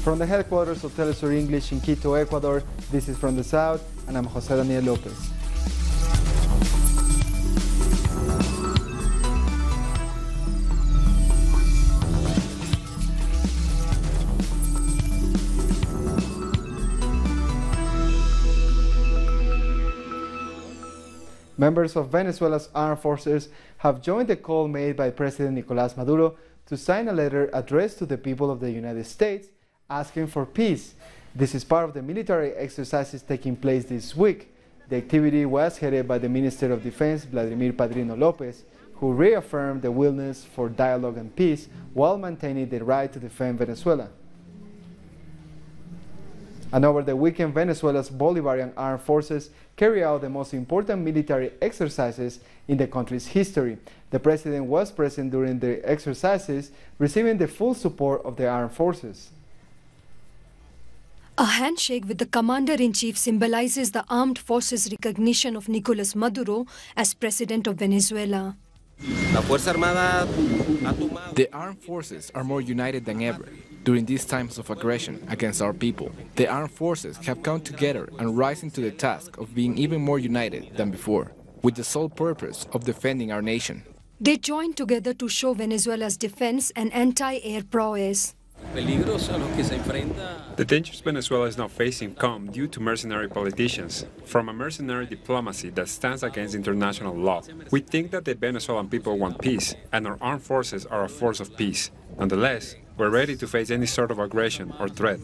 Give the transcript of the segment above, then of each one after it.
From the headquarters of Telesur English in Quito, Ecuador, this is From the South, and I'm Jose Daniel Lopez. Members of Venezuela's armed forces have joined the call made by President Nicolás Maduro to sign a letter addressed to the people of the United States asking for peace. This is part of the military exercises taking place this week. The activity was headed by the Minister of Defense, Vladimir Padrino López, who reaffirmed the willingness for dialogue and peace while maintaining the right to defend Venezuela. And over the weekend, Venezuela's Bolivarian armed forces carry out the most important military exercises in the country's history. The president was present during the exercises, receiving the full support of the armed forces. A handshake with the commander-in-chief symbolizes the armed forces' recognition of Nicolás Maduro as president of Venezuela. The armed forces are more united than ever. During these times of aggression against our people, the armed forces have come together and risen to the task of being even more united than before, with the sole purpose of defending our nation. They joined together to show Venezuela's defense and anti-air prowess. The dangers Venezuela is now facing come due to mercenary politicians, from a mercenary diplomacy that stands against international law. We think that the Venezuelan people want peace, and our armed forces are a force of peace. Nonetheless, we're ready to face any sort of aggression or threat.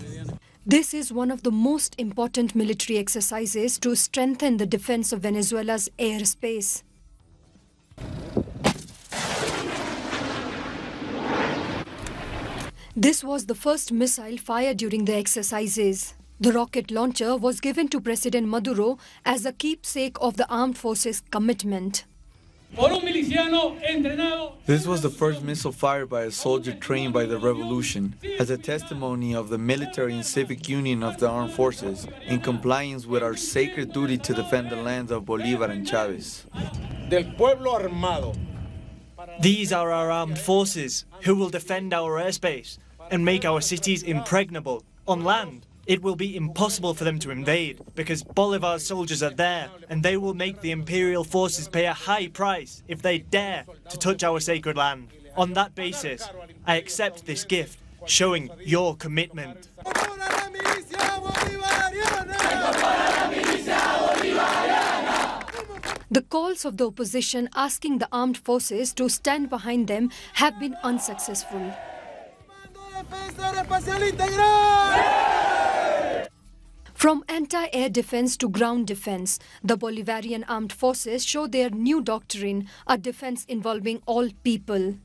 This is one of the most important military exercises to strengthen the defense of Venezuela's airspace. This was the first missile fired during the exercises. The rocket launcher was given to President Maduro as a keepsake of the armed forces' commitment. This was the first missile fired by a soldier trained by the revolution, as a testimony of the military and civic union of the armed forces, in compliance with our sacred duty to defend the lands of Bolívar and Chávez. These are our armed forces, who will defend our airspace and make our cities impregnable. On land, it will be impossible for them to invade, because Bolívar's soldiers are there, and they will make the imperial forces pay a high price if they dare to touch our sacred land. On that basis, I accept this gift, showing your commitment. The calls of the opposition asking the armed forces to stand behind them have been unsuccessful. From anti-air defense to ground defense, the Bolivarian armed forces show their new doctrine, a defense involving all people.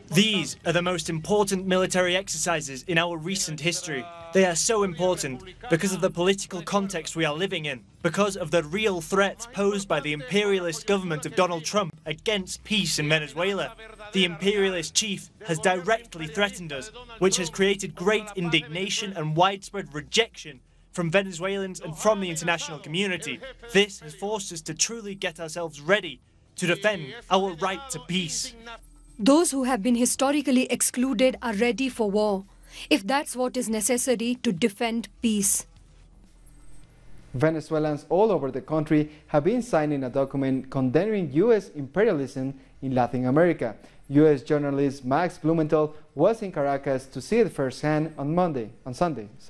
These are the most important military exercises in our recent history. They are so important because of the political context we are living in, because of the real threat posed by the imperialist government of Donald Trump against peace in Venezuela. The imperialist chief has directly threatened us, which has created great indignation and widespread rejection from Venezuelans and from the international community. This has forced us to truly get ourselves ready to defend our right to peace. Those who have been historically excluded are ready for war, if that's what is necessary to defend peace. Venezuelans all over the country have been signing a document condemning U.S. imperialism in Latin America. U.S. journalist Max Blumenthal was in Caracas to see it firsthand on Sunday.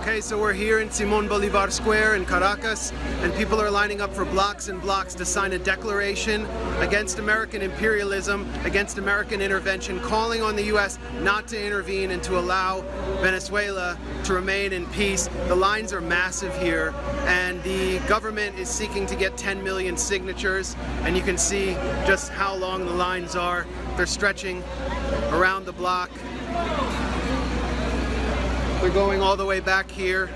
Okay, so we're here in Simón Bolívar Square in Caracas, and people are lining up for blocks and blocks to sign a declaration against American imperialism, against American intervention, calling on the U.S. not to intervene and to allow Venezuela to remain in peace. The lines are massive here, and the government is seeking to get 10 million signatures, and you can see just how long the lines are. They're stretching around the block. They're going all the way back here,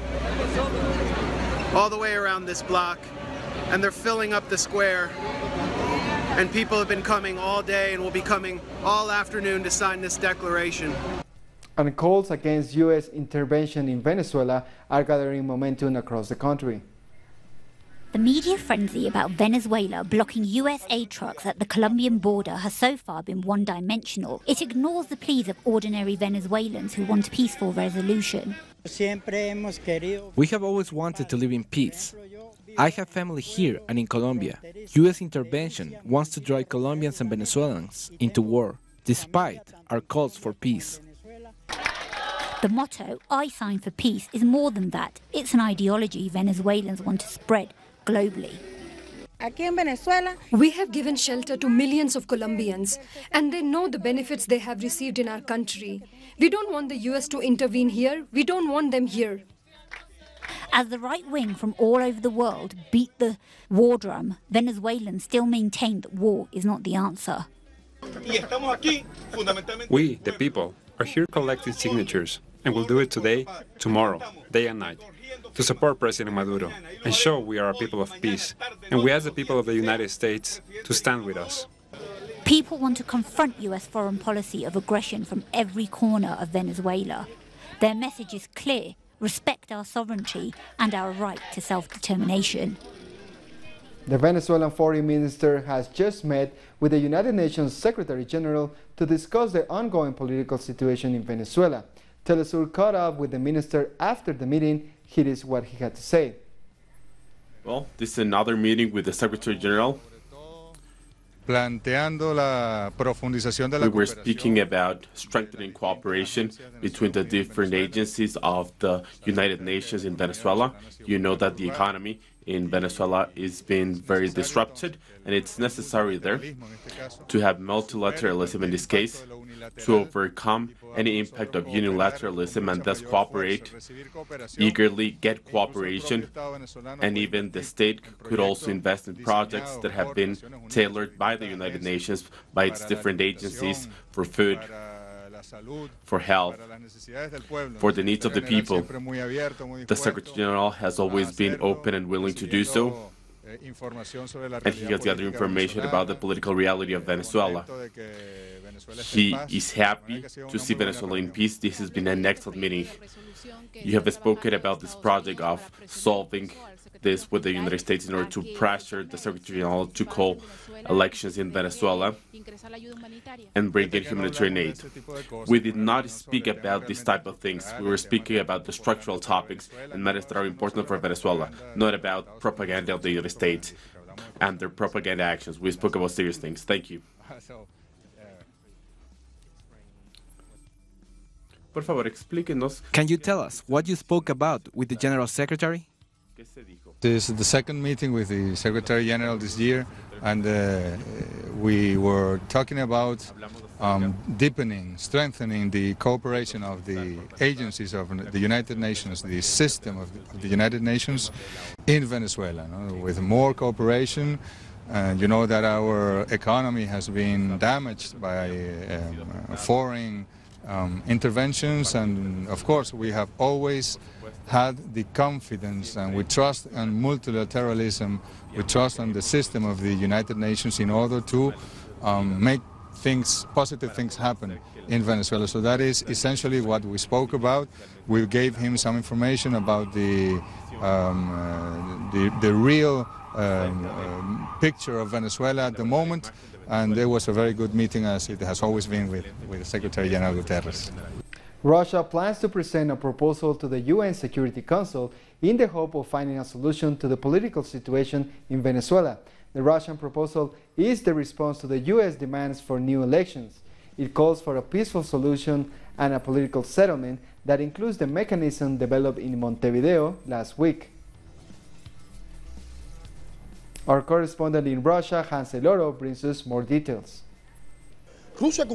all the way around this block, and they're filling up the square. And people have been coming all day and will be coming all afternoon to sign this declaration. And calls against U.S. intervention in Venezuela are gathering momentum across the country. The media frenzy about Venezuela blocking US aid trucks at the Colombian border has so far been one-dimensional. It ignores the pleas of ordinary Venezuelans who want a peaceful resolution. We have always wanted to live in peace. I have family here and in Colombia. US intervention wants to drive Colombians and Venezuelans into war, despite our calls for peace. The motto, I sign for peace, is more than that. It's an ideology Venezuelans want to spread globally. We have given shelter to millions of Colombians, and they know the benefits they have received in our country. We don't want the US to intervene here. We don't want them here. As the right wing from all over the world beat the war drum, Venezuelans still maintain that war is not the answer. We, the people, are here collecting signatures, and will do it today, tomorrow, day and night, to support President Maduro and show we are a people of peace. And we ask the people of the United States to stand with us. People want to confront US foreign policy of aggression from every corner of Venezuela. Their message is clear: respect our sovereignty and our right to self-determination. The Venezuelan foreign minister has just met with the United Nations Secretary General to discuss the ongoing political situation in Venezuela. Telesur caught up with the minister after the meeting. Here is what he had to say. Well, this is another meeting with the Secretary General. We were speaking about strengthening cooperation between the different agencies of the United Nations in Venezuela. You know that the economy in Venezuela is being very disrupted, and it's necessary there to have multilateralism in this case, to overcome any impact of unilateralism and thus cooperate, eagerly get cooperation, and even the state could also invest in projects that have been tailored by the United Nations, by its different agencies, for food, for health, for the needs of the people. The Secretary General has always been open and willing to do so, and he has gathered information about the political reality of Venezuela. He is happy to see Venezuela in peace. This has been an excellent meeting. You have spoken about this project of solving this with the United States in order to pressure the Secretary General to call elections in Venezuela and bring in humanitarian aid. We did not speak about this type of things. We were speaking about the structural topics and matters that are important for Venezuela, not about propaganda of the United States and their propaganda actions. We spoke about serious things. Thank you. Por favor, explíquenos. Can you tell us what you spoke about with the General Secretary? This is the second meeting with the Secretary General this year, and we were talking about deepening, strengthening the cooperation of the agencies of the United Nations, the system of the United Nations in Venezuela, with more cooperation. And you know that our economy has been damaged by foreign interventions, and of course we have always had the confidence, and we trust in multilateralism, we trust in the system of the United Nations in order to make positive things happen in Venezuela. So that is essentially what we spoke about. We gave him some information about the real picture of Venezuela at the moment, and there was a very good meeting, as it has always been, with Secretary General Guterres. Russia plans to present a proposal to the UN Security Council in the hope of finding a solution to the political situation in Venezuela. The Russian proposal is the response to the US demands for new elections. It calls for a peaceful solution and a political settlement that includes the mechanism developed in Montevideo last week. Our correspondent in Russia, Hansel Oro, brings us more details. Russia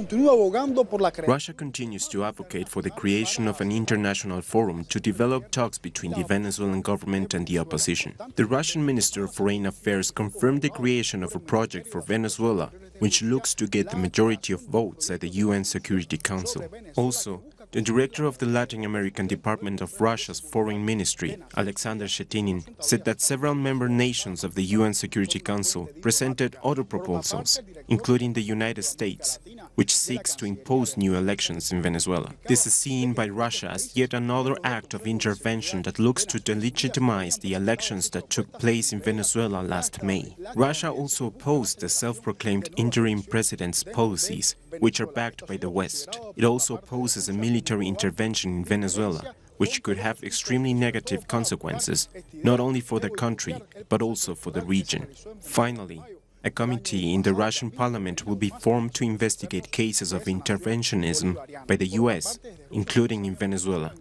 continues to advocate for the creation of an international forum to develop talks between the Venezuelan government and the opposition. The Russian Minister of Foreign Affairs confirmed the creation of a project for Venezuela, which looks to get the majority of votes at the UN Security Council. Also, the director of the Latin American Department of Russia's Foreign Ministry, Alexander Shetinin, said that several member nations of the UN Security Council presented other proposals, including the United States, which seeks to impose new elections in Venezuela. This is seen by Russia as yet another act of intervention that looks to delegitimize the elections that took place in Venezuela last May. Russia also opposed the self-proclaimed interim president's policies, which are backed by the West. It also opposes a military intervention in Venezuela, which could have extremely negative consequences, not only for the country, but also for the region. Finally, a committee in the Russian parliament will be formed to investigate cases of interventionism by the US, including in Venezuela.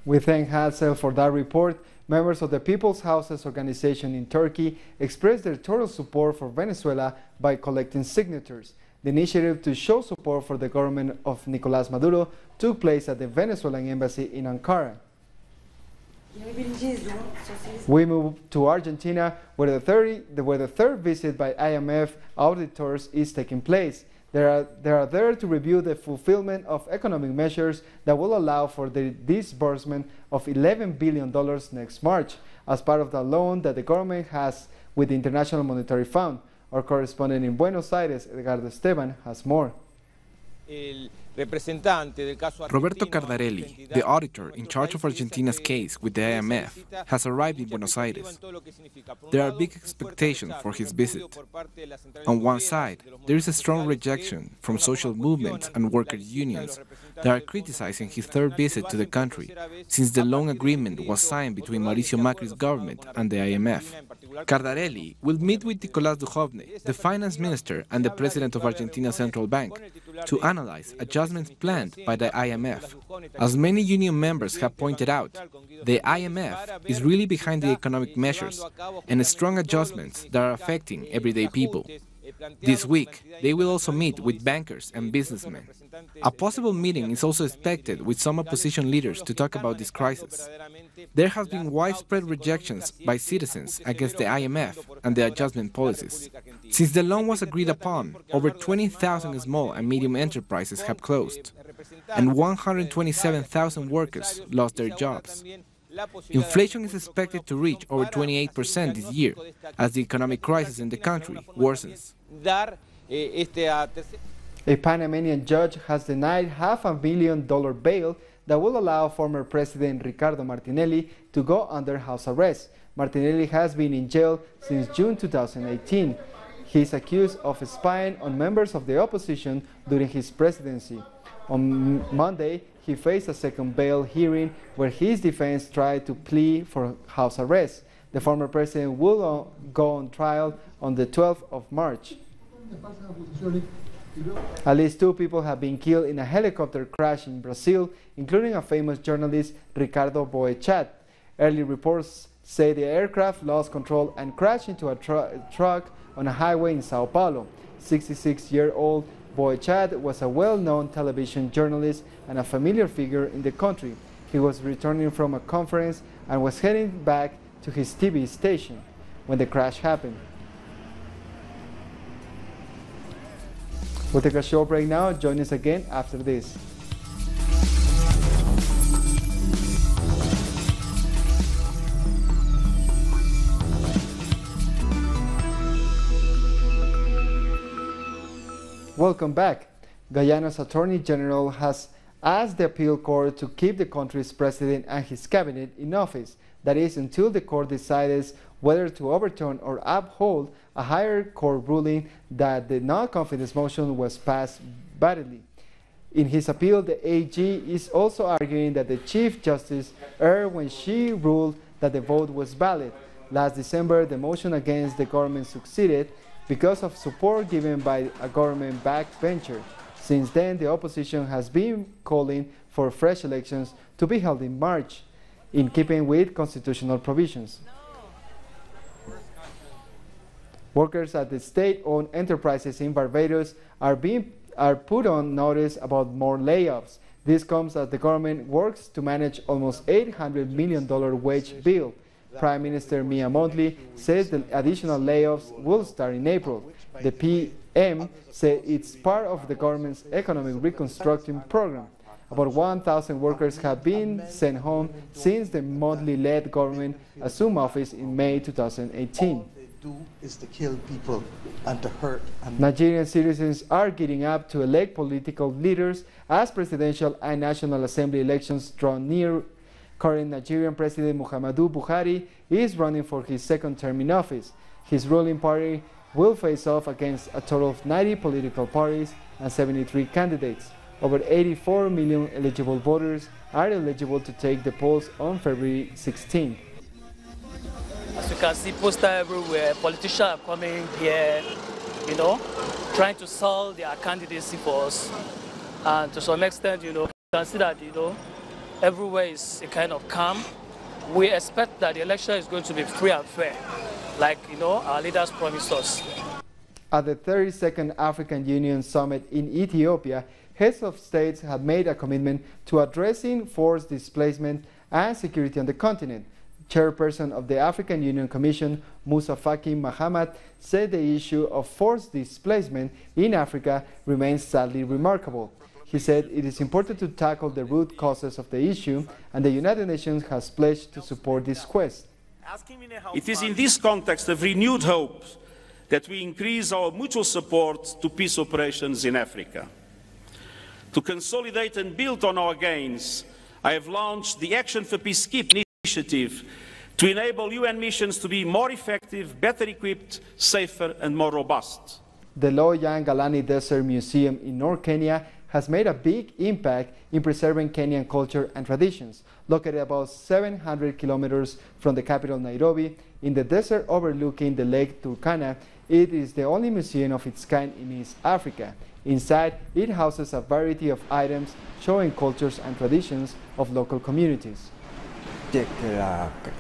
We thank Hazel for that report. Members of the People's Houses organization in Turkey expressed their total support for Venezuela by collecting signatures. The initiative to show support for the government of Nicolás Maduro took place at the Venezuelan embassy in Ankara. We move to Argentina, where the third visit by IMF auditors is taking place. They are there to review the fulfillment of economic measures that will allow for the disbursement of $11 billion next March as part of the loan that the government has with the International Monetary Fund. Our correspondent in Buenos Aires, Edgardo Esteban, has more. Roberto Cardarelli, the auditor in charge of Argentina's case with the IMF, has arrived in Buenos Aires. There are big expectations for his visit. On one side, there is a strong rejection from social movements and workers' unions that are criticizing his third visit to the country, since the loan agreement was signed between Mauricio Macri's government and the IMF. Cardarelli will meet with Nicolás Duhovne, the finance minister and the president of Argentina's central bank, to analyze adjustments planned by the IMF. As many union members have pointed out, the IMF is really behind the economic measures and strong adjustments that are affecting everyday people. This week, they will also meet with bankers and businessmen. A possible meeting is also expected with some opposition leaders to talk about this crisis. There has been widespread rejections by citizens against the IMF and the adjustment policies. Since the loan was agreed upon, over 20,000 small and medium enterprises have closed, and 127,000 workers lost their jobs. Inflation is expected to reach over 28% this year as the economic crisis in the country worsens. A Panamanian judge has denied $500 million bail that will allow former President Ricardo Martinelli to go under house arrest. Martinelli has been in jail since June 2018. He is accused of spying on members of the opposition during his presidency. On Monday, he faced a second bail hearing where his defense tried to plea for house arrest. The former president will go on trial on the 12th of March. At least 2 people have been killed in a helicopter crash in Brazil, including a famous journalist, Ricardo Boechat. Early reports say the aircraft lost control and crashed into a truck on a highway in Sao Paulo. 66-year-old Boechat was a well-known television journalist and a familiar figure in the country. He was returning from a conference and was heading back to his TV station when the crash happened. We'll take a short break now. Join us again after this. Welcome back. Guyana's Attorney General has asked the appeal court to keep the country's president and his cabinet in office. That is, until the court decides whether to overturn or uphold a higher court ruling that the no-confidence motion was passed validly. In his appeal, the AG is also arguing that the Chief Justice erred when she ruled that the vote was valid. Last December, the motion against the government succeeded because of support given by a government-backed venture. Since then, the opposition has been calling for fresh elections to be held in March, in keeping with constitutional provisions. Workers at the state-owned enterprises in Barbados are put on notice about more layoffs. This comes as the government works to manage almost $800 million wage bill. Prime Minister Mia Mottley says the additional layoffs will start in April. The PM said it's part of the government's economic reconstruction program. About 1,000 workers have been sent home since the Mottley-led government assumed office in May 2018. do is to kill people and to hurt. Nigerian citizens are gearing up to elect political leaders as presidential and National Assembly elections draw near. Current Nigerian President Muhammadu Buhari is running for his second term in office. His ruling party will face off against a total of 90 political parties and 73 candidates. Over 84 million eligible voters are eligible to take the polls on February 16th. As you can see, posters everywhere. Politicians are coming here, trying to sell their candidacy for us. And to some extent, you can see that, everywhere is a kind of calm. We expect that the election is going to be free and fair, like, our leaders promised us. At the 32nd African Union Summit in Ethiopia, heads of states have made a commitment to addressing forced displacement and security on the continent. Chairperson of the African Union Commission, Musa Faki Mahamat, said the issue of forced displacement in Africa remains sadly remarkable. He said it is important to tackle the root causes of the issue, and the United Nations has pledged to support this quest. It is in this context of renewed hope that we increase our mutual support to peace operations in Africa. To consolidate and build on our gains, I have launched the Action for Peacekeeping initiative to enable UN missions to be more effective, better equipped, safer and more robust. The Loyan Galani Desert Museum in North Kenya has made a big impact in preserving Kenyan culture and traditions. Located about 700 kilometers from the capital Nairobi, in the desert overlooking the Lake Turkana, it is the only museum of its kind in East Africa. Inside, it houses a variety of items showing cultures and traditions of local communities.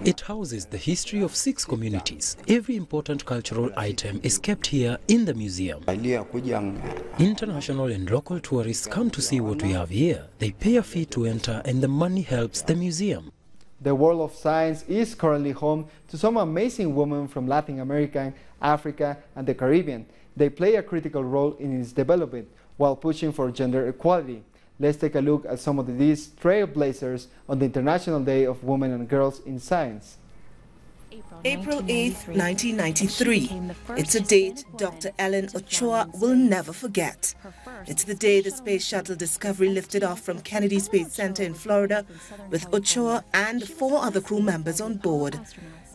It houses the history of 6 communities. Every important cultural item is kept here in the museum. International and local tourists come to see what we have here. They pay a fee to enter and the money helps the museum. The world of science is currently home to some amazing women from Latin America, Africa, and the Caribbean. They play a critical role in its development while pushing for gender equality. Let's take a look at some of these trailblazers on the International Day of Women and Girls in Science. April 8, 1993. It's a date Dr. Ellen Ochoa will never forget. It's the day the Space Shuttle Discovery lifted off from Kennedy Space Center in Florida with Ochoa and 4 other crew members on board.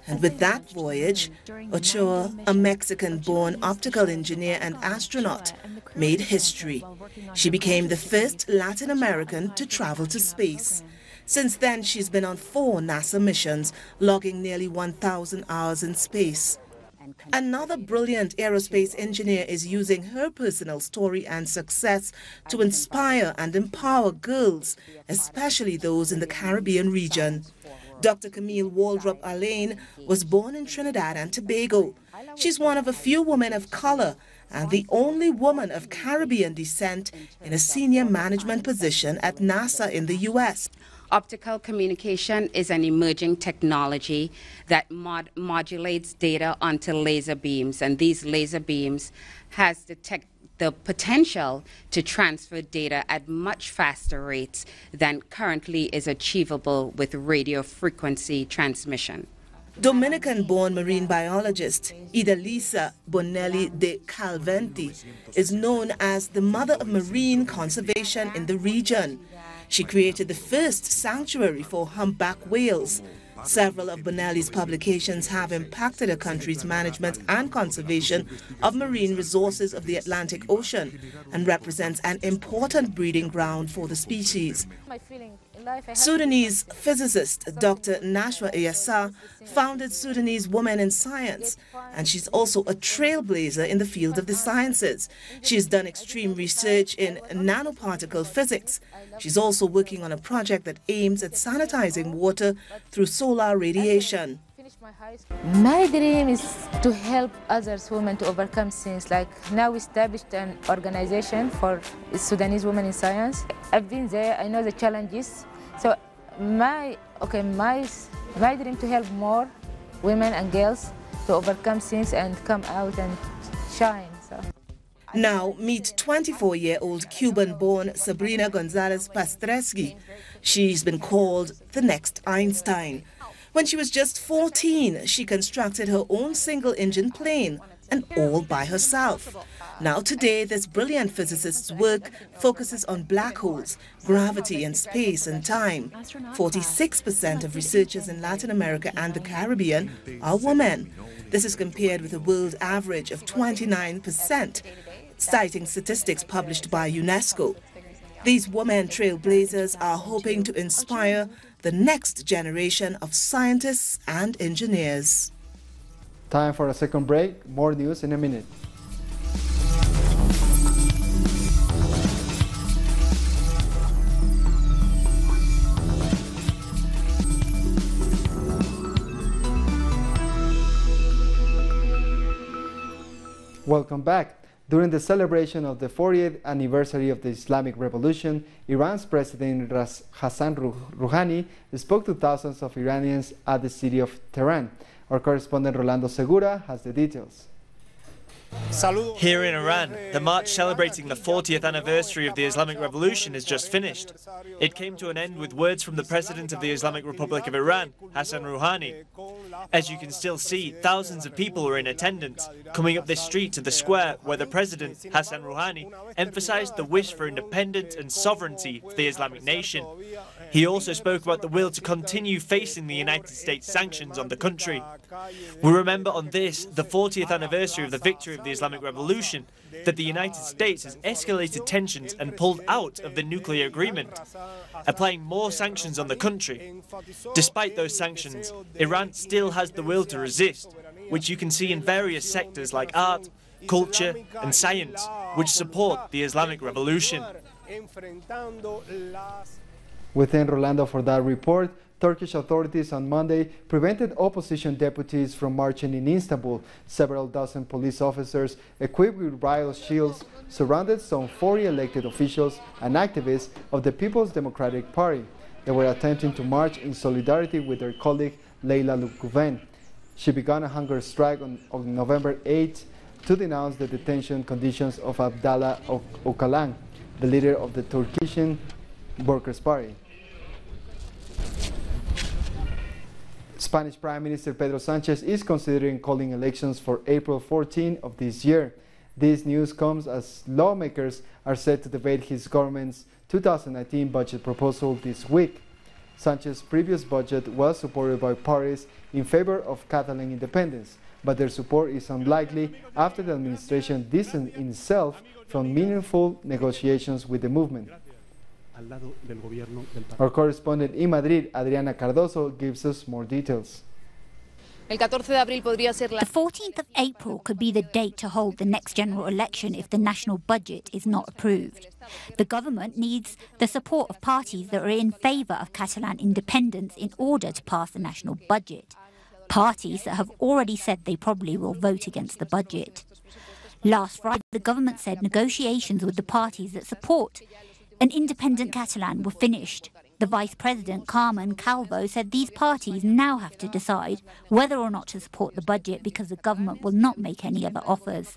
And with that voyage, Ochoa, a Mexican-born optical engineer and astronaut, made history. She became the first Latin American to travel to space. Since then, she's been on 4 NASA missions, logging nearly 1,000 hours in space. Another brilliant aerospace engineer is using her personal story and success to inspire and empower girls, especially those in the Caribbean region. Dr. Camille Waldrop Alain was born in Trinidad and Tobago. She's one of a few women of color and the only woman of Caribbean descent in a senior management position at NASA in the U.S. Optical communication is an emerging technology that modulates data onto laser beams, and these laser beams has the potential to transfer data at much faster rates than currently is achievable with radio frequency transmission. Dominican-born marine biologist Idalisa Bonelli de Calventi is known as the mother of marine conservation in the region. She created the first sanctuary for humpback whales. Several of Bonelli's publications have impacted a country's management and conservation of marine resources of the Atlantic Ocean and represents an important breeding ground for the species. Sudanese physicist Dr. Nashwa Eyassa founded Sudanese Women in Science, and she's also a trailblazer in the field of the sciences. She's done extreme research in nanoparticle physics. She's also working on a project that aims at sanitizing water through solar radiation. My dream is to help others women to overcome things. Like now we established an organization for Sudanese Women in Science. I've been there, I know the challenges. So my dream to help more women and girls to overcome things and come out and shine. So. Now meet 24-year-old Cuban-born Sabrina Gonzalez Pastreski. She's been called the next Einstein. When she was just 14, she constructed her own single-engine plane, and all by herself. Now today, this brilliant physicist's work focuses on black holes, gravity and space and time. 46% of researchers in Latin America and the Caribbean are women. This is compared with a world average of 29%, citing statistics published by UNESCO. These women trailblazers are hoping to inspire the next generation of scientists and engineers. Time for a second break. More news in a minute. Welcome back. During the celebration of the 40th anniversary of the Islamic Revolution, Iran's President Hassan Rouhani spoke to thousands of Iranians at the city of Tehran. Our correspondent Rolando Segura has the details. Here in Iran, the march celebrating the 40th anniversary of the Islamic Revolution is just finished. It came to an end with words from the President of the Islamic Republic of Iran, Hassan Rouhani. As you can still see, thousands of people were in attendance, coming up this street to the square where the President, Hassan Rouhani, emphasized the wish for independence and sovereignty for the Islamic nation. He also spoke about the will to continue facing the United States sanctions on the country. We remember on this, the 40th anniversary of the victory of the Islamic Revolution, that the United States has escalated tensions and pulled out of the nuclear agreement, applying more sanctions on the country. Despite those sanctions, Iran still has the will to resist, which you can see in various sectors like art, culture and science, which support the Islamic Revolution. Within Rolando for that report, Turkish authorities on Monday prevented opposition deputies from marching in Istanbul. Several dozen police officers equipped with riot shields surrounded some 40 elected officials and activists of the People's Democratic Party. They were attempting to march in solidarity with their colleague Leyla Güven. She began a hunger strike on November 8 to denounce the detention conditions of Abdallah Öcalan, the leader of the Turkish Workers' Party. Spanish Prime Minister Pedro Sánchez is considering calling elections for April 14 of this year. This news comes as lawmakers are set to debate his government's 2019 budget proposal this week. Sánchez's previous budget was supported by parties in favor of Catalan independence, but their support is unlikely after the administration distanced itself from meaningful negotiations with the movement. Our correspondent in Madrid, Adriana Cardoso, gives us more details. The 14th of April could be the date to hold the next general election if the national budget is not approved. The government needs the support of parties that are in favour of Catalan independence in order to pass the national budget. Parties that have already said they probably will vote against the budget. Last Friday, the government said negotiations with the parties that support an independent Catalan were finished. The Vice President, Carmen Calvo, said these parties now have to decide whether or not to support the budget because the government will not make any other offers.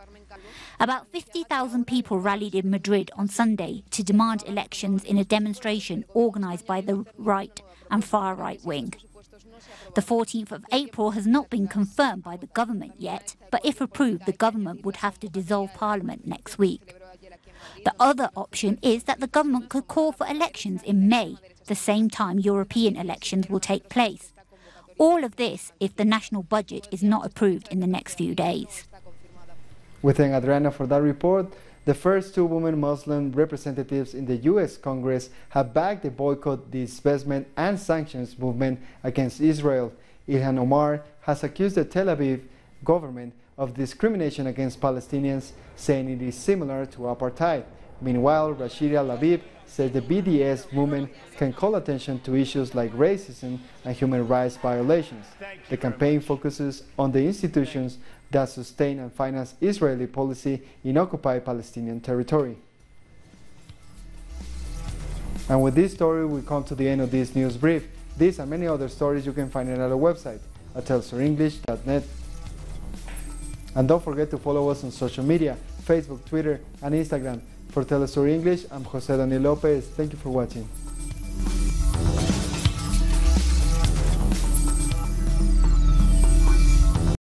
About 50,000 people rallied in Madrid on Sunday to demand elections in a demonstration organised by the right and far-right wing. The 14th of April has not been confirmed by the government yet, but if approved, the government would have to dissolve Parliament next week. The other option is that the government could call for elections in May, the same time European elections will take place. All of this if the national budget is not approved in the next few days. Within Adriana for that report, the first two women Muslim representatives in the U.S. Congress have backed the boycott, disbandment and sanctions movement against Israel. Ilhan Omar has accused the Tel Aviv government of discrimination against Palestinians, saying it is similar to apartheid. Meanwhile, Rashida Tlaib said the BDS movement can call attention to issues like racism and human rights violations. The campaign focuses on the institutions that sustain and finance Israeli policy in occupied Palestinian territory. And with this story, we come to the end of this news brief. These and many other stories you can find at our website at telsurenglish.net. And don't forget to follow us on social media, Facebook, Twitter, and Instagram. For Telesur English, I'm Jose Daniel Lopez. Thank you for watching.